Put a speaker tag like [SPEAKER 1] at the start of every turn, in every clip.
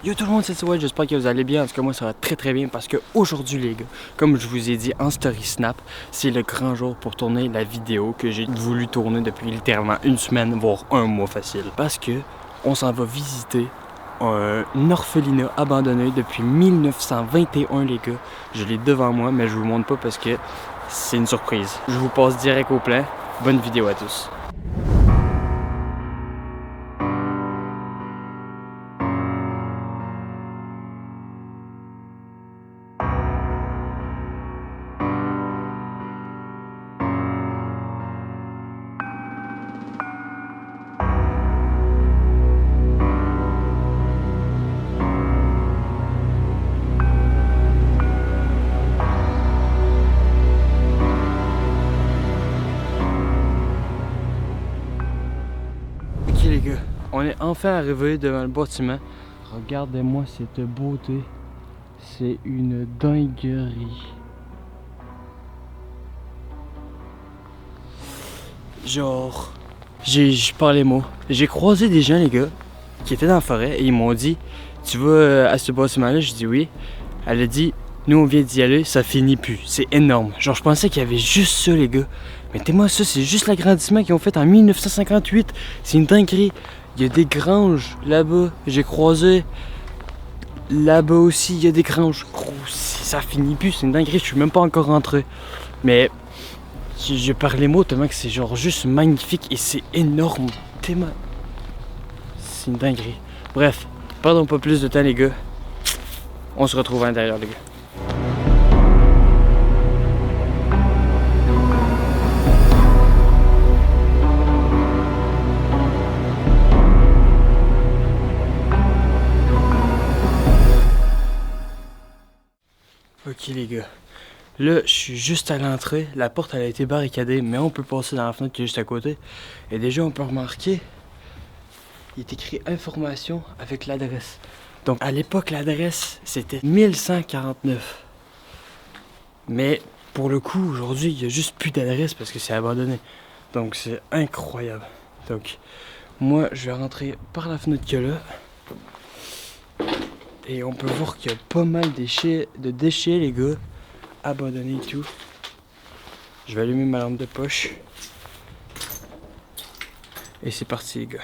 [SPEAKER 1] Yo tout le monde, c'est Swatch, j'espère que vous allez bien. En tout cas, moi ça va très bien parce que aujourd'hui, les gars, comme je vous ai dit en story snap, c'est le grand jour pour tourner la vidéo que j'ai voulu tourner depuis littéralement une semaine, voire un mois facile. Parce que on s'en va visiter un orphelinat abandonné depuis 1921, les gars. Je l'ai devant moi, mais je vous montre pas parce que c'est une surprise. Je vous passe direct au plein. Bonne vidéo à tous. Ok les gars, on est enfin arrivé devant le bâtiment. Regardez-moi cette beauté. C'est une dinguerie. Genre, je parle les mots. J'ai croisé des gens, les gars, qui étaient dans la forêt et ils m'ont dit, tu vas à ce bâtiment-là? Je dis oui. Elle a dit, nous on vient d'y aller, ça finit plus. C'est énorme. Genre, je pensais qu'il y avait juste ça, les gars. Mais t'es-moi ça, c'est juste l'agrandissement qu'ils ont fait en 1958. C'est une dinguerie. Il y a des granges là-bas. J'ai croisé. Là-bas aussi, il y a des granges. Gros, ça finit plus. C'est une dinguerie. Je suis même pas encore rentré. Mais je parle les mots tellement que c'est genre juste magnifique et c'est énorme. Tellement. C'est une dinguerie. Bref, perdons pas plus de temps, les gars. On se retrouve à l'intérieur, les gars. Ok les gars, là je suis juste à l'entrée, la porte elle a été barricadée mais on peut passer dans la fenêtre qui est juste à côté. Et déjà on peut remarquer, il est écrit information avec l'adresse. Donc à l'époque l'adresse c'était 1149. Mais pour le coup aujourd'hui il n'y a juste plus d'adresse parce que c'est abandonné. Donc c'est incroyable. Donc moi je vais rentrer par la fenêtre qu'il y a là. Et on peut voir qu'il y a pas mal de déchets les gars. Abandonnés et tout. Je vais allumer ma lampe de poche. Et c'est parti les gars.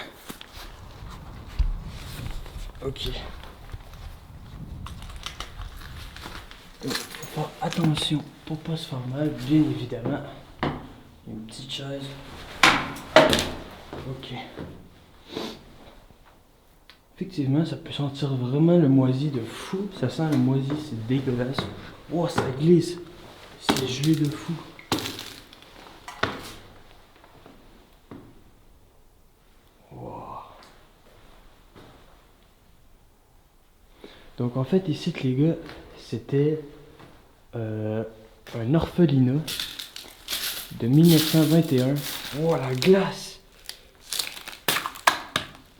[SPEAKER 1] Ok. Faut faire attention pour pas se faire mal, bien évidemment. Une petite chaise. Ok. Effectivement, ça peut sentir vraiment le moisi de fou. Ça sent le moisi, c'est dégueulasse. Oh, ça glisse. C'est gelé de fou. Wow. Donc en fait, ici, les gars, c'était un orphelinat de 1921. Oh, la glace!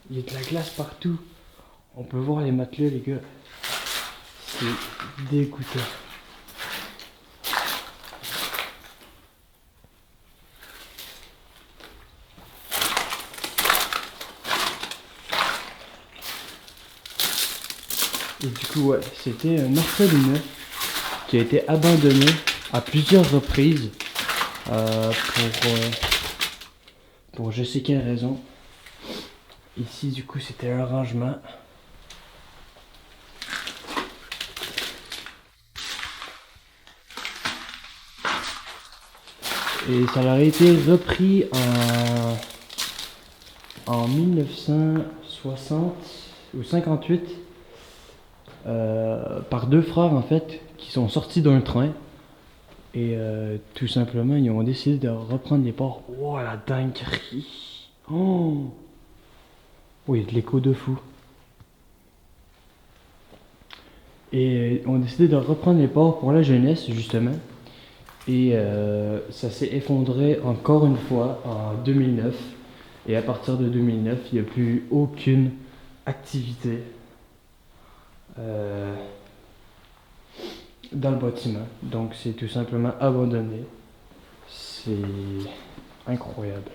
[SPEAKER 1] Il y a de la glace partout. On peut voir les matelas, les gars. C'est dégoûtant. Et du coup, ouais, c'était un orphelinat qui a été abandonné à plusieurs reprises pour je sais quelle raison. Ici, du coup, c'était un rangement. Et ça aurait été repris en 1960 ou 58 par deux frères en fait qui sont sortis d'un train et tout simplement ils ont décidé de reprendre les ports. Oh la dinguerie! Oh! Oui, de l'écho de fou. Et ont décidé de reprendre les ports pour la jeunesse justement. Et ça s'est effondré encore une fois en 2009. Et à partir de 2009, il n'y a plus aucune activité dans le bâtiment. Donc c'est tout simplement abandonné. C'est incroyable.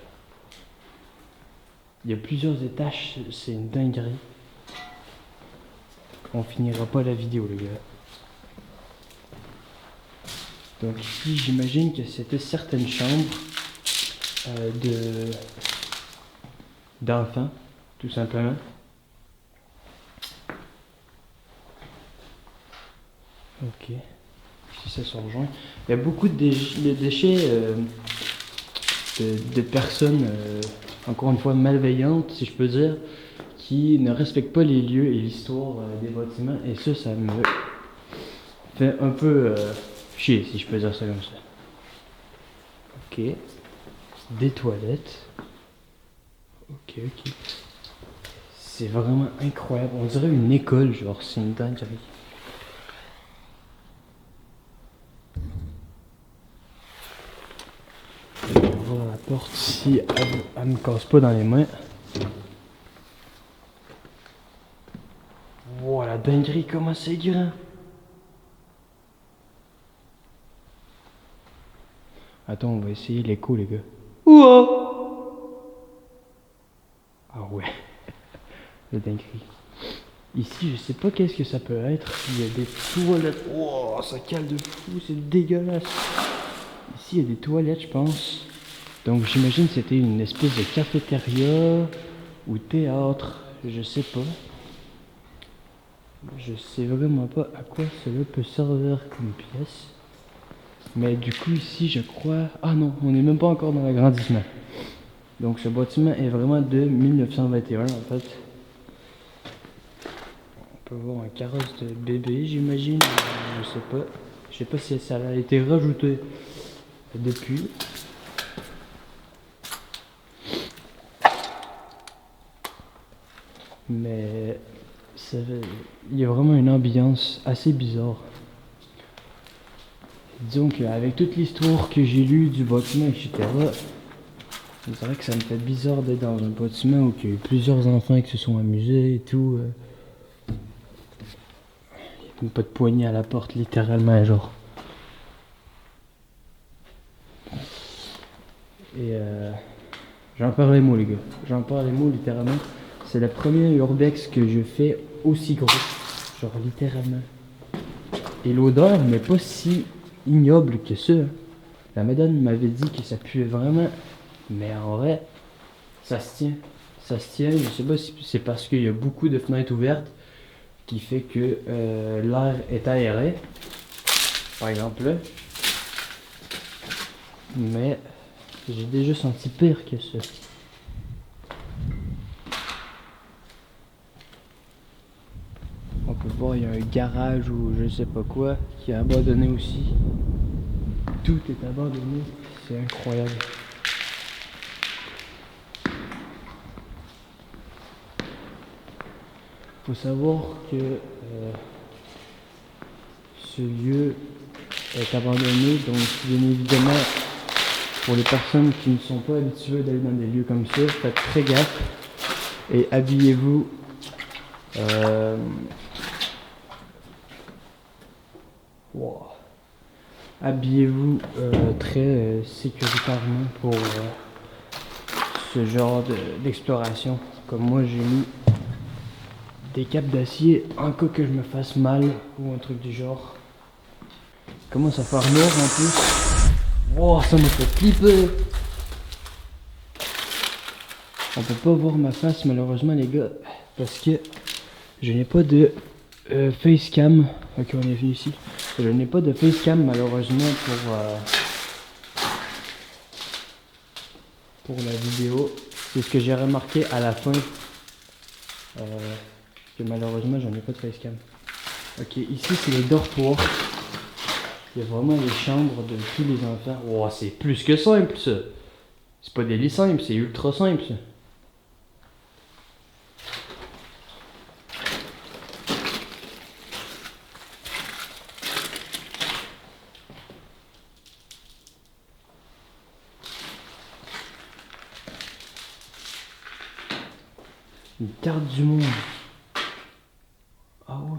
[SPEAKER 1] Il y a plusieurs étages, c'est une dinguerie. on finira pas la vidéo, les gars. Donc ici, j'imagine que c'était certaines chambres d'enfants, tout simplement. Ok. Ici, ça se rejoint. Il y a beaucoup de déchets de personnes, encore une fois, malveillantes, si je peux dire, qui ne respectent pas les lieux et l'histoire des bâtiments. Et ça me fait un peu chier, si je peux dire ça comme ça. Ok. Des toilettes. Ok. C'est vraiment incroyable. On dirait une école, genre, c'est une dinguerie. Je vais voir la porte si elle me casse pas dans les mains. Wow, la dinguerie, comment c'est grand! Attends, on va essayer l'écho, les gars. Ouah! Ah ouais, la dinguerie. Ici, je sais pas qu'est-ce que ça peut être. Il y a des toilettes. Wow, ça cale de fou, c'est dégueulasse. Ici, il y a des toilettes, je pense. Donc, j'imagine que c'était une espèce de cafétéria ou théâtre. Je sais pas. Je sais vraiment pas à quoi cela peut servir comme pièce. Mais du coup ici je crois... Ah non, on n'est même pas encore dans l'agrandissement. Donc ce bâtiment est vraiment de 1921 en fait. On peut voir un carrosse de bébé j'imagine. Je sais pas. Je sais pas si ça a été rajouté depuis. Mais il y a vraiment une ambiance assez bizarre. Disons qu'avec toute l'histoire que j'ai lue du bâtiment, etc., je dirais que ça me fait bizarre d'être dans un bâtiment où il y a eu plusieurs enfants qui se sont amusés et tout. Il n'y a même pas de poignée à la porte, littéralement, genre. Et j'en perds les mots, les gars. J'en perds les mots, littéralement. C'est le premier urbex que je fais aussi gros. Genre, littéralement. Et l'odeur n'est pas si ignoble que ça. La madame m'avait dit que ça puait vraiment, mais en vrai, ça se tient. Ça se tient, je sais pas si c'est parce qu'il y a beaucoup de fenêtres ouvertes qui fait que l'air est aéré, par exemple là. Mais j'ai déjà senti pire que ça. On peut voir, il y a un garage ou je sais pas quoi qui est abandonné aussi. Tout est abandonné, c'est incroyable. Faut savoir que ce lieu est abandonné, donc bien évidemment pour les personnes qui ne sont pas habituées d'aller dans des lieux comme ça, faites très gaffe et habillez-vous wow. Habillez-vous très sécuritairement pour ce genre d'exploration. Comme moi j'ai mis des capes d'acier en cas que je me fasse mal ou un truc du genre. Commence à faire noir en plus. Wow, ça me fait flipper. On peut pas voir ma face malheureusement les gars parce que je n'ai pas de facecam. Ok, on est venu ici. Je n'ai pas de facecam malheureusement pour la vidéo. C'est ce que j'ai remarqué à la fin. Que malheureusement j'en ai pas de facecam. Ok, ici c'est les dortoirs. Il y a vraiment les chambres de tous les enfants. Oh, c'est plus que simple ça. C'est pas des lits simples, c'est ultra simple ça. Une carte du monde. Ah ouais.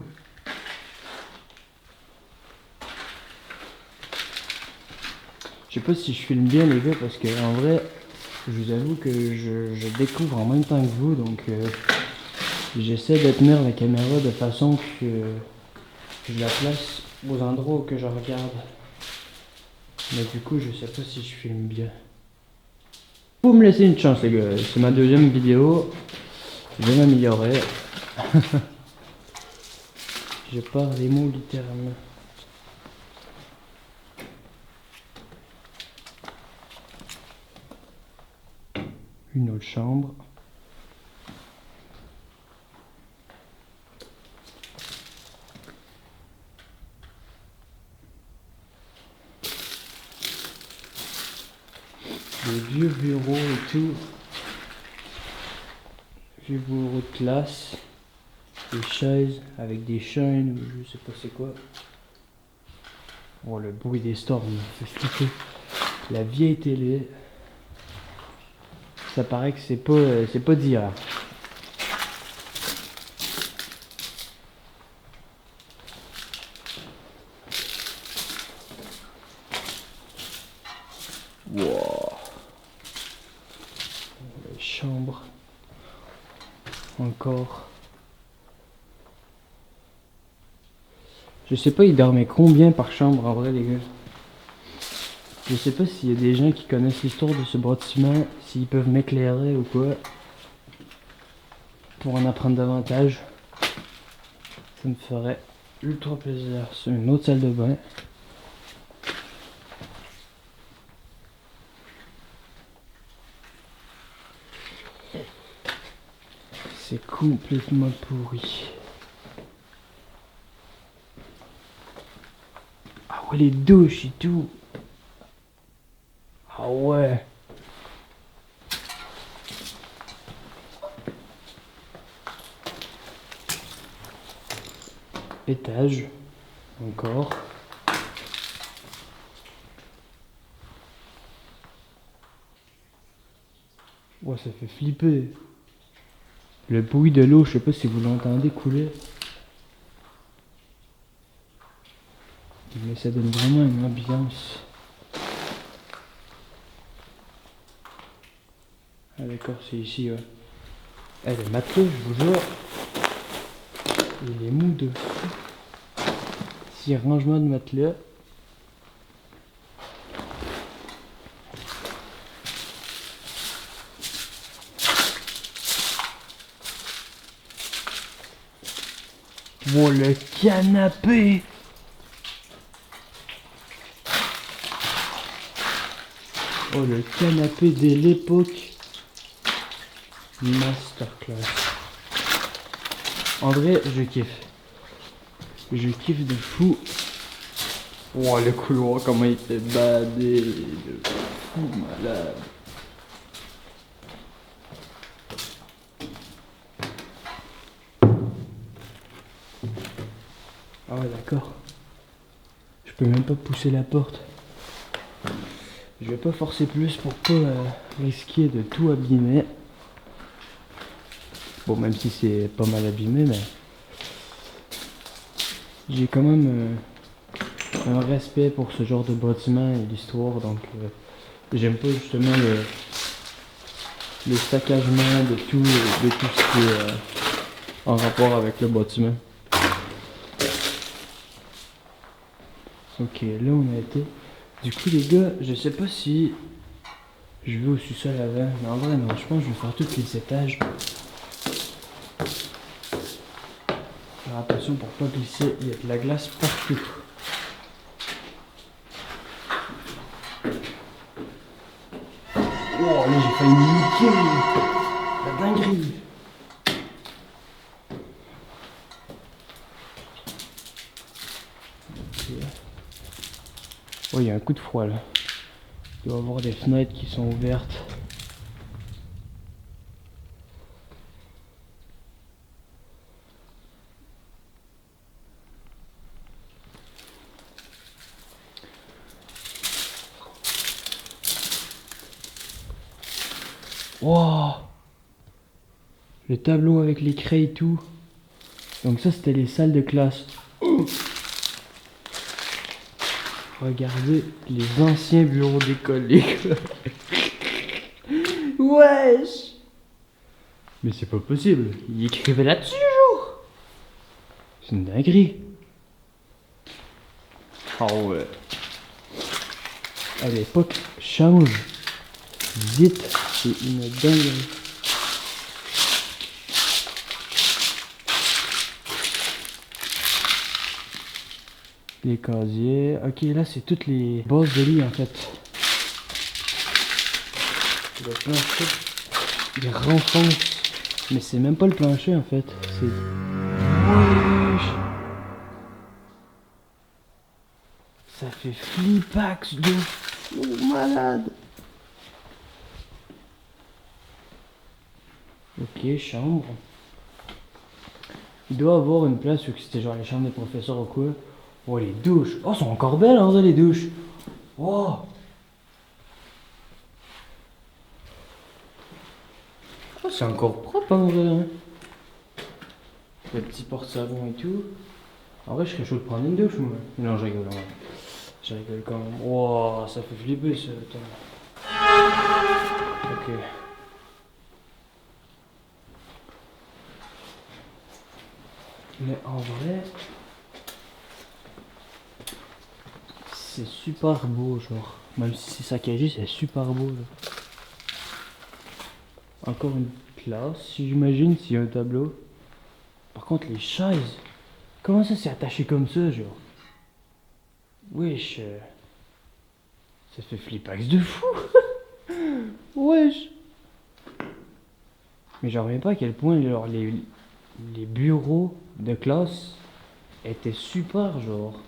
[SPEAKER 1] Je sais pas si je filme bien les gars parce que en vrai, je vous avoue que je découvre en même temps que vous donc J'essaie de tenir la caméra de façon que je la place aux endroits que je regarde. Mais du coup, je sais pas si je filme bien. Faut me laisser une chance, les gars. C'est ma deuxième vidéo. Je vais m'améliorer. Je parle les mots littéralement. Une autre chambre. Des vieux bureaux et tout. Vieux bureaux de classe. Des chaises avec des chaînes ou je sais pas c'est quoi. Oh, le bruit des storms, c'est flipper. La vieille télé. Ça paraît que c'est pas d'hier. Wow. Les chambres. Encore. Je sais pas, ils dormaient combien par chambre en vrai, les gars. Je sais pas s'il y a des gens qui connaissent l'histoire de ce bâtiment, s'ils peuvent m'éclairer ou quoi. Pour en apprendre davantage. Ça me ferait ultra plaisir. C'est une autre salle de bain. C'est complètement pourri. Ah ouais, les douches et tout. Ah ouais. Étage. Encore. Ouais, ça fait flipper. Le bruit de l'eau, je sais pas si vous l'entendez couler. Mais ça donne vraiment une ambiance. Ah d'accord, c'est ici, ouais. Eh, le matelas, je vous jure, il est mou de fou. Si rangement de matelas. Oh, le canapé! Oh, le canapé de l'époque. Masterclass. En vrai, je kiffe. Je kiffe de fou. Oh, le couloir, comment il fait bader. De fou malade. Ah ouais, d'accord. Je peux même pas pousser la porte. Je vais pas forcer plus pour pas risquer de tout abîmer. Bon, même si c'est pas mal abîmé, mais j'ai quand même un respect pour ce genre de bâtiment et d'histoire, donc j'aime pas justement le saccagement de tout ce qui est en rapport avec le bâtiment. Ok, là on a été. Du coup les gars, je sais pas si je vais au sous-sol avant, mais en vrai non, je pense que je vais faire tous les étages. Faire attention pour pas glisser, il y a de la glace partout. Oh là j'ai failli me niquer. La dinguerie. Ok. Oh il y a un coup de froid là. Il doit y avoir des fenêtres qui sont ouvertes. Wow. Le tableau avec les craies et tout. Donc ça c'était les salles de classe. Oh. Regardez les anciens bureaux d'école, les gars. Wesh. Mais c'est pas possible. Il écrivait là-dessus, genre. C'est une dinguerie. Oh ouais. À l'époque, change. Vite. C'est une dinguerie. Les casiers. Ok, là, c'est toutes les bases de lit, en fait. Le plancher. Il renfonce. Mais c'est même pas le plancher, en fait. C'est... Wesh. Ça fait flippax de fou malade. Ok, chambre. Il doit avoir une place où c'était genre les chambres des professeurs ou quoi. Oh, les douches. Oh, sont encore belles, hein, les douches. Oh. Oh, c'est encore propre, en vrai. Hein. Le petit porte-savon et tout. En vrai, je serais chaud de prendre une douche, moi. Non, je rigole, ouais. Je rigole quand même. Wow, ça fait flipper, ça. Attends. Ok. Mais en vrai, c'est super beau, genre. Même si c'est saccagé, c'est super beau, là. Encore une classe, si j'imagine, s'il y a un tableau. Par contre, les chaises, comment ça s'est attaché comme ça, genre? Wesh. Ça fait flippax de fou. Wesh. Mais j'en reviens pas à quel point genre, les bureaux de classe étaient super, genre,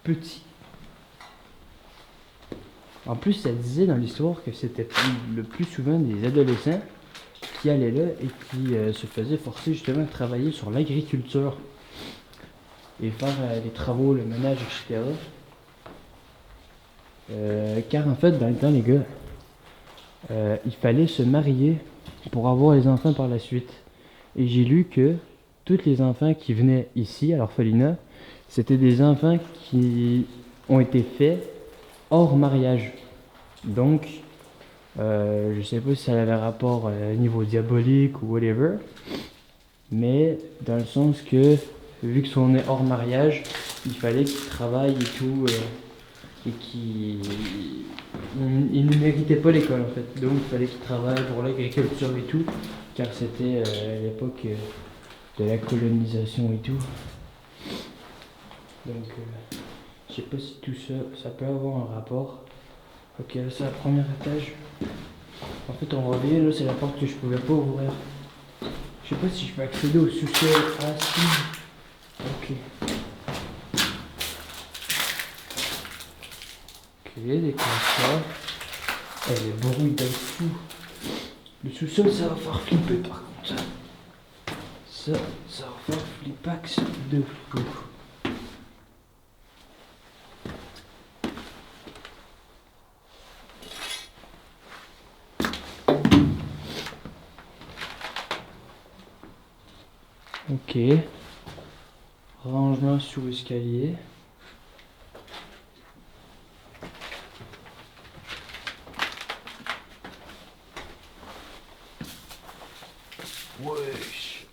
[SPEAKER 1] petits. En plus, ça disait dans l'histoire que c'était le plus souvent des adolescents qui allaient là et qui se faisaient forcer justement à travailler sur l'agriculture et faire les travaux, le ménage, etc. Car en fait, dans le temps, les gars, il fallait se marier pour avoir les enfants par la suite. Et j'ai lu que tous les enfants qui venaient ici, à l'orphelinat, c'était des enfants qui ont été faits hors mariage. Donc, je sais pas si ça avait rapport niveau diabolique ou whatever, mais dans le sens que, vu qu'ils sont nés hors mariage, il fallait qu'ils travaillent et tout, et qu'ils ne méritaient pas l'école en fait. Donc, il fallait qu'ils travaillent pour l'agriculture et tout, car c'était à l'époque de la colonisation et tout. Donc, je sais pas si tout ça, ça peut avoir un rapport. Ok, là c'est le premier étage. En fait, on revient, là c'est la porte que je pouvais pas ouvrir. Je sais pas si je peux accéder au sous-sol. Ah si. Ok. Ok, des consoles. Eh, les bruits d'un fou. Le sous-sol, ça va faire flipper par contre. Ça va faire flippax de fou. Ok. Rangement sur escalier. Wesh.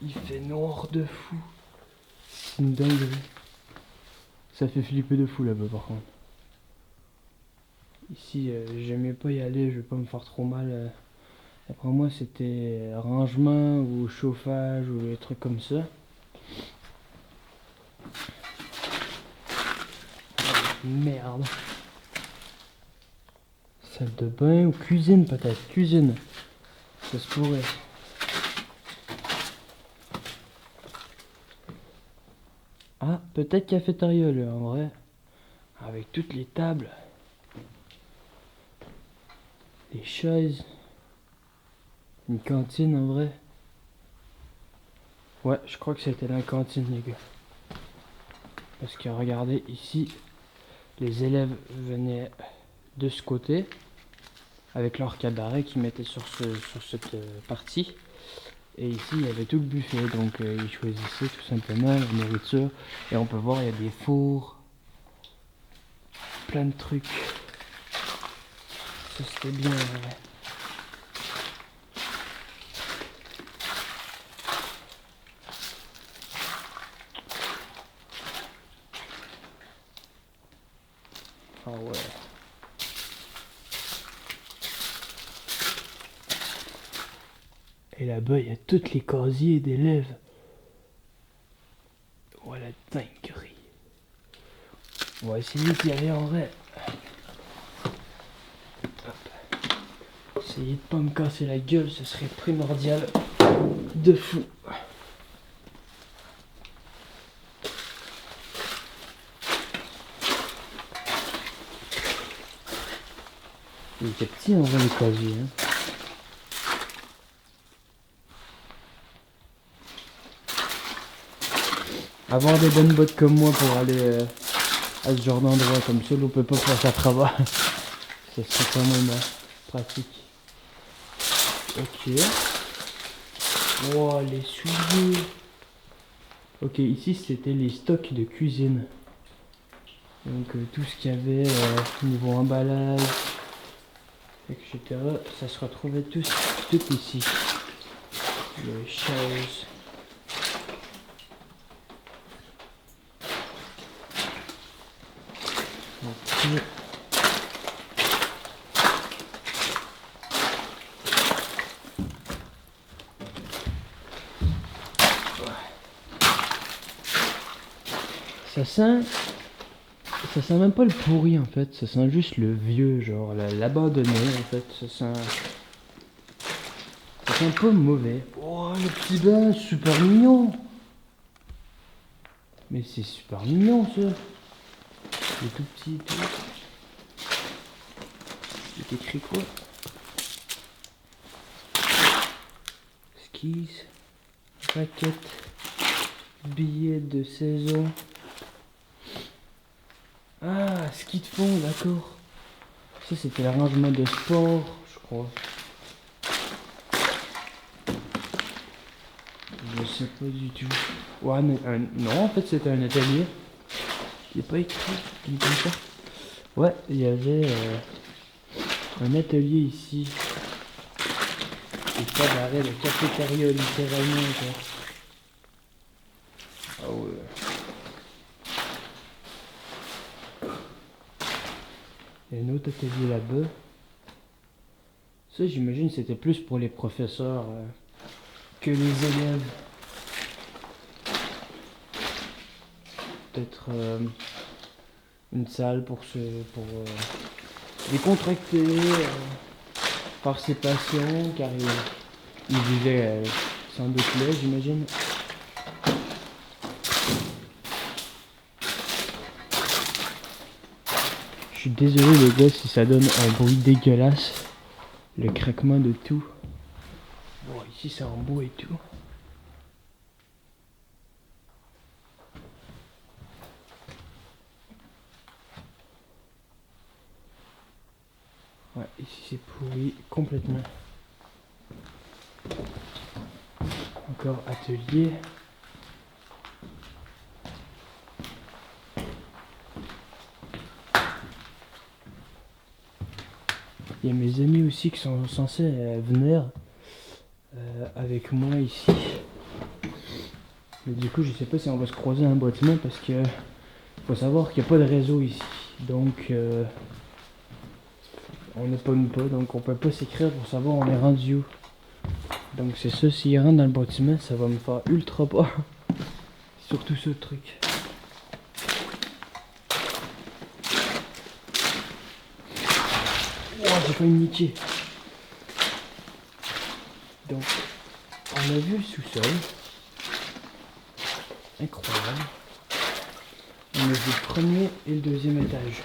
[SPEAKER 1] Il fait noir de fou. C'est une dinguerie. Ça fait flipper de fou là-bas par contre. Ici, j'aimais pas y aller, je vais pas me faire trop mal. Après moi, c'était rangement ou chauffage ou des trucs comme ça. Merde. Salle de bain ou cuisine peut-être. Cuisine. Ça se pourrait. Ah, peut-être cafétéria là, en vrai. Avec toutes les tables. Les chaises. Une cantine en vrai. Ouais, je crois que c'était la cantine les gars. Parce que regardez ici, les élèves venaient de ce côté. Avec leur cabaret qu'ils mettaient sur cette partie. Et ici, il y avait tout le buffet, donc ils choisissaient tout simplement la nourriture. Et on peut voir, il y a des fours, plein de trucs. Ça, c'était bien, ouais. Ah ouais. Et là-bas, il y a tous les casiers d'élèves. Oh la dinguerie. On va essayer d'y aller en vrai. Essayer de pas me casser la gueule, ce serait primordial. De fou. Il était petit en vrai le casier. Hein. Avoir des bonnes bottes comme moi pour aller à ce genre d'endroit comme ça, on peut pas passer à travers. Ça serait quand même pratique. Ok. Wow, les souliers. Ok, ici c'était les stocks de cuisine. Donc tout ce qu'il y avait niveau emballage, etc. Ça se retrouvait tout ici. Les chaises. Ok. Ça sent même pas le pourri en fait, ça sent juste le vieux, genre l'abandonné en fait, ça sent un peu mauvais. Oh le petit bain, super mignon. Mais c'est super mignon ça. Il est tout petit et tout. C'est écrit quoi? Skis, raquettes, billets de saison. Ah, ski de fond, d'accord. Ça c'était l'arrangement de sport, je crois. Je sais pas du tout. Ouais, non, en fait c'était un atelier. Il n'est pas écrit comme ça. Ouais, il y avait un atelier ici. Et pas d'arrêt de cafétéria littéralement quoi. Ah ouais. Il y a un autre atelier là-bas. Ça j'imagine c'était plus pour les professeurs que les élèves. Peut-être une salle pour décontracter par ses patients car il vivait sans doute là j'imagine. Je suis désolé les gars si ça donne un bruit dégueulasse. Le craquement de tout. Bon ici c'est en bois et tout. Ouais ici c'est pourri complètement. Encore atelier. Il y a mes amis aussi qui sont censés venir avec moi ici. Mais du coup, je sais pas si on va se croiser un bâtiment parce que faut savoir qu'il n'y a pas de réseau ici. Donc, on ne pomme pas, donc on peut pas s'écrire pour savoir on est rendu où. Donc c'est ça, s'il rentre dans le bâtiment, ça va me faire ultra peur. Surtout ce truc. Oh, j'ai failli me niquer. Donc, on a vu le sous-sol. Incroyable. On a vu le premier et le deuxième étage.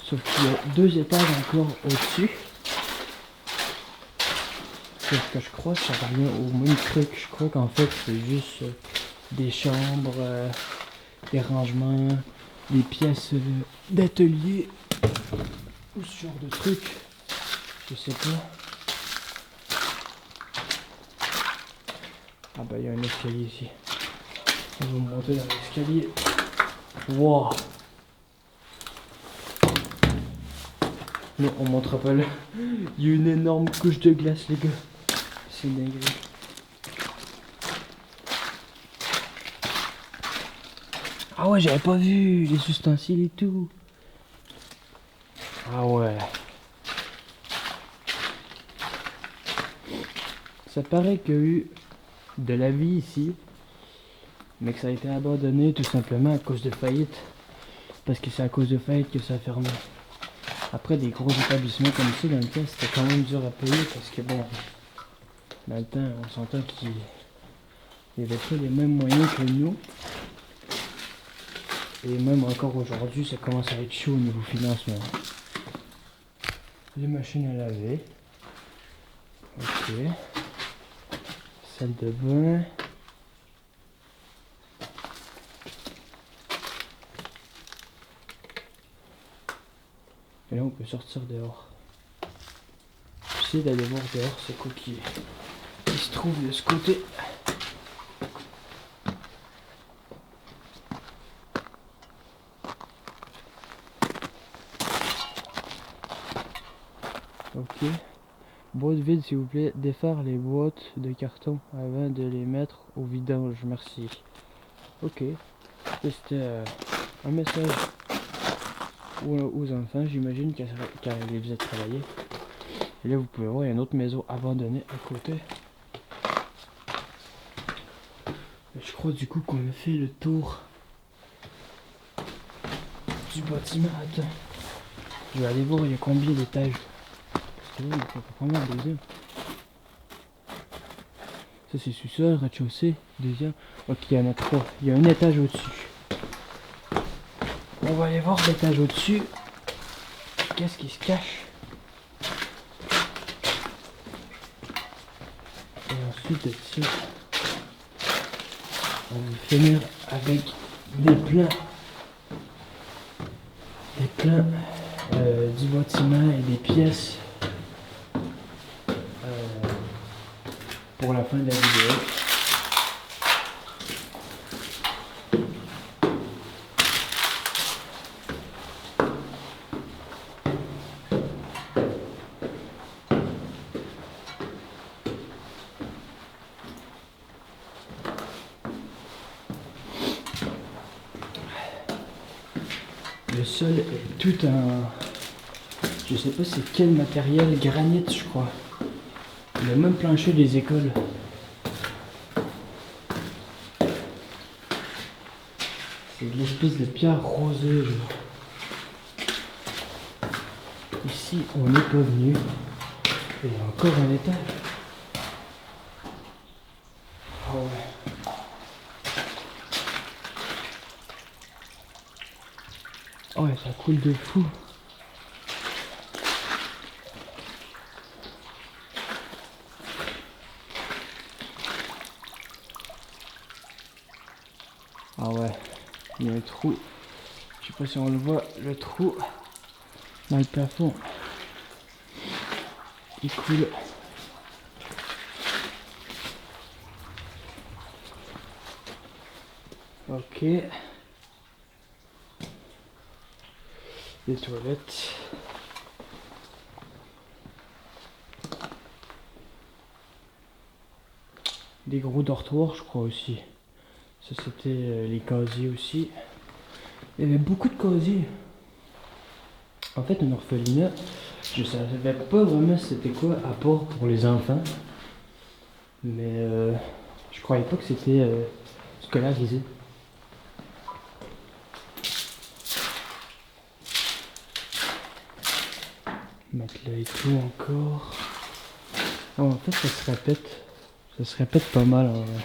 [SPEAKER 1] Sauf qu'il y a 2 étages encore au-dessus. Sauf que je crois que ça revient au même truc. Je crois qu'en fait c'est juste des chambres, des rangements, des pièces d'atelier ou ce genre de truc. Je sais pas. Ah bah il y a un escalier ici. On va monter dans l'escalier. Wow. Non, on montera pas là. Il y a une énorme couche de glace les gars. C'est dingue. Ah ouais, j'avais pas vu les ustensiles et tout. Ah ouais. Ça paraît qu'il y a eu de la vie ici, mais que ça a été abandonné tout simplement à cause de faillite. Parce que c'est à cause de faillite que ça a fermé. Après, des gros établissements comme ça, dans le temps, c'était quand même dur à payer parce que bon, dans le temps, on s'entend qu'il n'y avait pas les mêmes moyens que nous. Et même encore aujourd'hui, ça commence à être chaud au niveau financement. Les machines à laver. Ok. Salle de bain. Et là, on peut sortir dehors. J'essaie d'aller voir dehors c'est quoi qui se trouve de ce côté. Ok. Boîte vide s'il vous plaît. Défaire les boîtes de carton avant de les mettre au vidange. Merci. Ok. C'était un message aux enfants, j'imagine, quand ils les faisaient travailler. Et là, vous pouvez voir, il y a une autre maison abandonnée à côté. Je crois du coup qu'on a fait le tour du bâtiment. Attends. Je vais aller voir, il y a combien d'étages. Parce que là, il faut pas prendre le deuxième. Ça, c'est sous-sol, rez-de-chaussée, deuxième. Ok, il y en a 3. Il y a un étage au-dessus. On va aller voir l'étage au-dessus. Qu'est-ce qui se cache? Et ensuite, dessus, on va finir avec des plans. Des plans du bâtiment et des pièces pour la fin de la vidéo. Le sol est tout en... Je sais pas c'est quel matériel, granit je crois. Le même plancher des écoles. C'est de l'espèce de pierre rosée. Genre. Ici on n'est pas venu. Et il y a encore un étage. Oh ouais. Oh ouais, ça coule de fou. Ah ouais, il y a un trou. Je sais pas si on le voit, le trou dans le plafond. Il coule. Ok. Les toilettes. Des gros dortoirs, je crois aussi. Ça, c'était les casiers aussi. Il y avait beaucoup de casiers. En fait, un orphelinat, je savais pas vraiment c'était quoi, à part pour les enfants. Mais je croyais pas que c'était scolarisé. Matelas et tout encore. Oh, en fait, ça se répète. Ça se répète pas mal en vrai.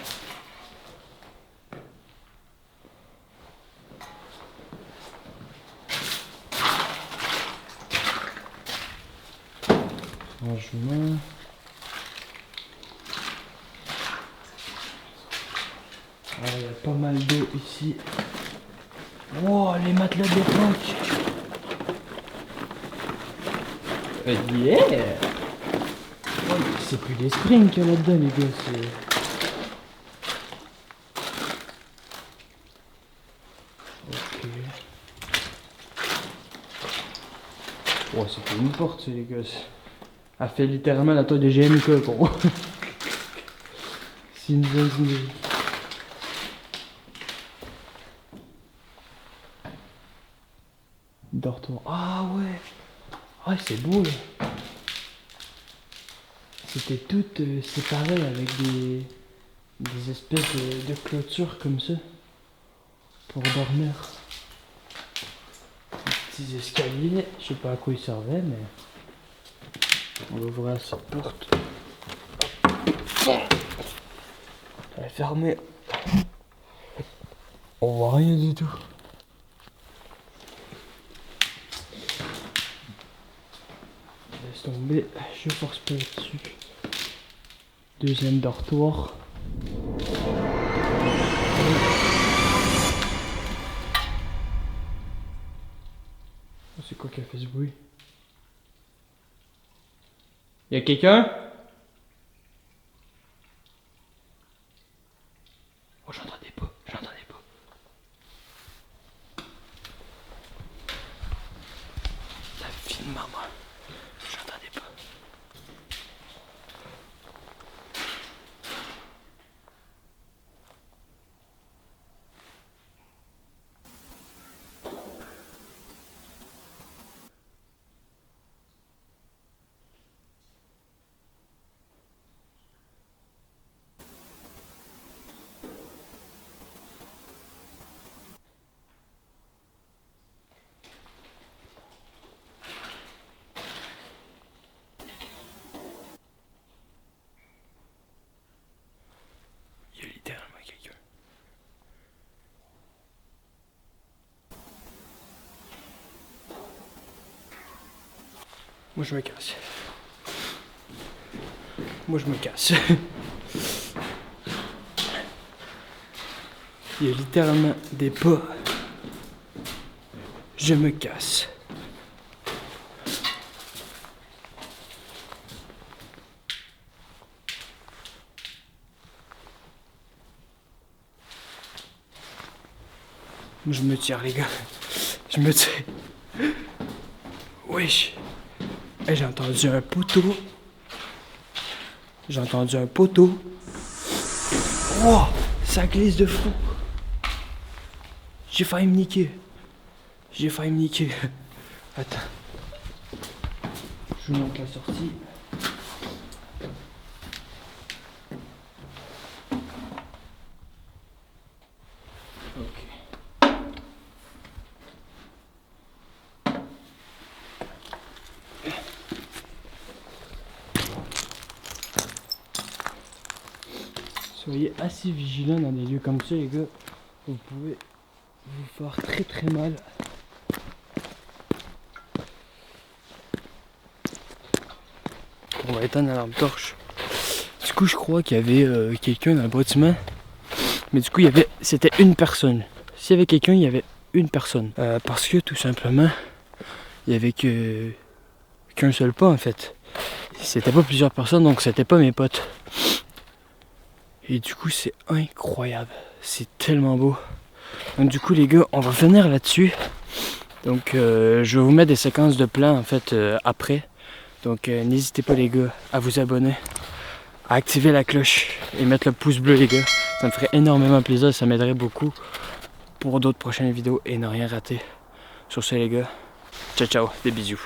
[SPEAKER 1] Rangement. Ah, il y a pas mal d'eau ici. Wow, les matelas d'époque. Yeah! Oh, c'est plus des springs qu'il y a là-dedans, les gars. Ok. Oh, c'est plus une porte, les gars. Elle fait littéralement la taille de GMK, gros. C'est une zone. Dortoir. Ah ouais! Ah, c'est beau là. C'était tout séparé avec des espèces de clôtures comme ça pour dormir. Des petits escaliers, je sais pas à quoi ils servaient, mais on va ouvrir cette porte. Elle est fermée. On voit rien du tout. Laisse tomber, je force pas là-dessus. Deuxième dortoir. C'est quoi qui a fait ce bruit? Y'a quelqu'un? Oh, j'entendais pas. La fille de maman. J'entendais pas. Il y a littéralement quelqu'un. Moi je me casse. Il y a littéralement des pas. Je me casse. Je me tire les gars. Je me tire. Wesh. Hey, j'ai entendu un poteau. Oh, ça glisse de fou. J'ai failli me niquer. Attends. Je vous montre la sortie. Ok. Soyez assez vigilants dans des lieux comme ça, les gars. Vous pouvez vous faire très très mal. On va éteindre la lampe torche. Du coup, je crois qu'il y avait quelqu'un dans le bâtiment. Mais du coup, c'était une personne. S'il y avait quelqu'un, il y avait une personne. Parce que tout simplement, il y avait qu'un seul pas en fait. C'était pas plusieurs personnes, donc c'était pas mes potes. Et du coup, c'est incroyable. C'est tellement beau. Donc du coup, les gars, on va finir là-dessus. Donc je vais vous mettre des séquences de plans en fait après. Donc n'hésitez pas les gars à vous abonner, à activer la cloche et mettre le pouce bleu les gars. Ça me ferait énormément plaisir, ça m'aiderait beaucoup pour d'autres prochaines vidéos et ne rien rater. Sur ce les gars, ciao ciao, des bisous.